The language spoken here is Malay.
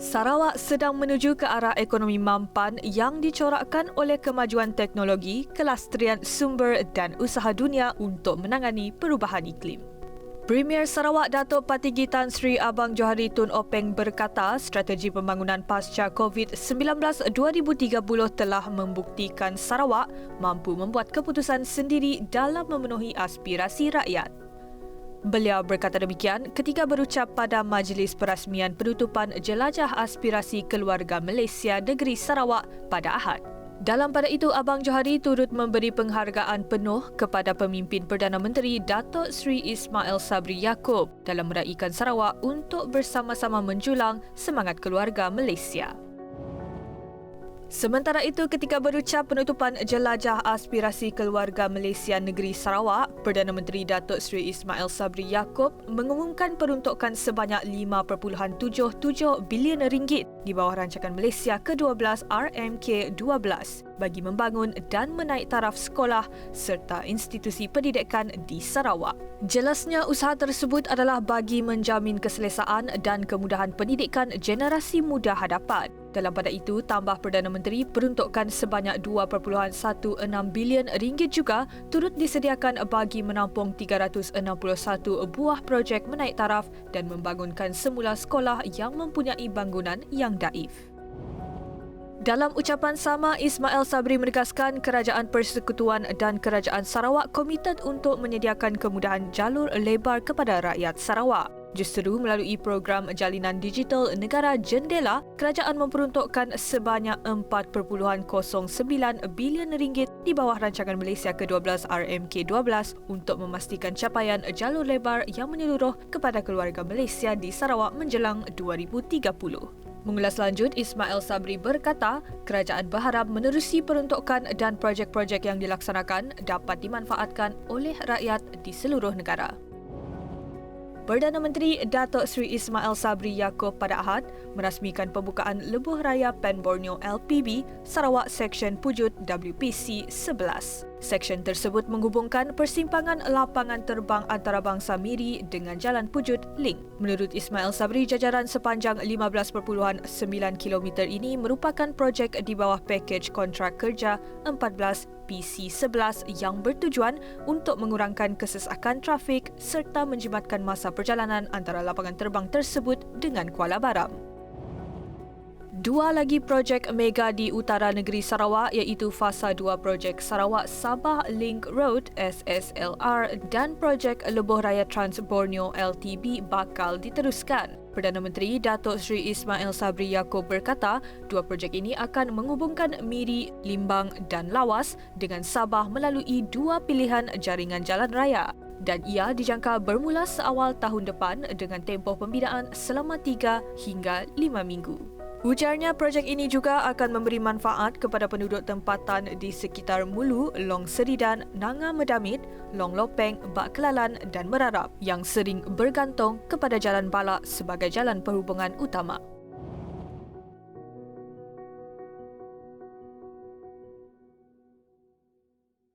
Sarawak sedang menuju ke arah ekonomi mampan yang dicorakkan oleh kemajuan teknologi, kelastrian sumber dan usaha dunia untuk menangani perubahan iklim. Premier Sarawak Datuk Patigi Tan Sri Abang Johari Tun Openg berkata strategi pembangunan pasca COVID-19 2030 telah membuktikan Sarawak mampu membuat keputusan sendiri dalam memenuhi aspirasi rakyat. Beliau berkata demikian ketika berucap pada majlis perasmian penutupan Jelajah Aspirasi Keluarga Malaysia Negeri Sarawak pada Ahad. Dalam pada itu, Abang Johari turut memberi penghargaan penuh kepada pemimpin Perdana Menteri Datuk Seri Ismail Sabri Yaakob dalam meraihkan Sarawak untuk bersama-sama menjulang semangat keluarga Malaysia. Sementara itu, ketika berucap penutupan Jelajah Aspirasi Keluarga Malaysia Negeri Sarawak, Perdana Menteri Datuk Seri Ismail Sabri Yaakob mengumumkan peruntukan sebanyak RM5.77 bilion di bawah rancangan Malaysia ke-12 RMK-12 bagi membangun dan menaik taraf sekolah serta institusi pendidikan di Sarawak. Jelasnya, usaha tersebut adalah bagi menjamin keselesaan dan kemudahan pendidikan generasi muda hadapan. Dalam pada itu, tambah Perdana Menteri, peruntukan sebanyak RM2.16 bilion juga turut disediakan bagi menampung 361 buah projek menaik taraf dan membangunkan semula sekolah yang mempunyai bangunan yang daif. Dalam ucapan sama, Ismail Sabri menegaskan Kerajaan Persekutuan dan Kerajaan Sarawak komited untuk menyediakan kemudahan jalur lebar kepada rakyat Sarawak. Justeru melalui program Jalinan Digital Negara Jendela, kerajaan memperuntukkan sebanyak RM4.09 bilion di bawah rancangan Malaysia ke-12 RMK-12 untuk memastikan capaian jalur lebar yang menyeluruh kepada keluarga Malaysia di Sarawak menjelang 2030. Mengulas lanjut, Ismail Sabri berkata, kerajaan berharap menerusi peruntukan dan projek-projek yang dilaksanakan dapat dimanfaatkan oleh rakyat di seluruh negara. Perdana Menteri Datuk Seri Ismail Sabri Yaakob pada Ahad merasmikan pembukaan Lebuh Raya Pen Borneo LPB Sarawak Seksyen Pujut WPC 11. Seksyen tersebut menghubungkan persimpangan lapangan terbang antarabangsa Miri dengan Jalan Pujut Link. Menurut Ismail Sabri, jajaran sepanjang 15.9 km ini merupakan projek di bawah pakej kontrak kerja 14 PC11 yang bertujuan untuk mengurangkan kesesakan trafik serta menjimatkan masa perjalanan antara lapangan terbang tersebut dengan Kuala Baram. Dua lagi projek mega di utara negeri Sarawak iaitu Fasa 2 projek Sarawak Sabah Link Road SSLR dan projek Lebuh Raya Trans Borneo LTB bakal diteruskan. Perdana Menteri Datuk Seri Ismail Sabri Yaakob berkata, dua projek ini akan menghubungkan Miri, Limbang dan Lawas dengan Sabah melalui dua pilihan jaringan jalan raya. Dan ia dijangka bermula seawal tahun depan dengan tempoh pembinaan selama 3 hingga 5 minggu. Ujarnya, projek ini juga akan memberi manfaat kepada penduduk tempatan di sekitar Mulu, Long Seridan, Nanga Medamit, Long Lopeng, Bak Kelalan dan Merarap yang sering bergantung kepada Jalan Balak sebagai jalan perhubungan utama.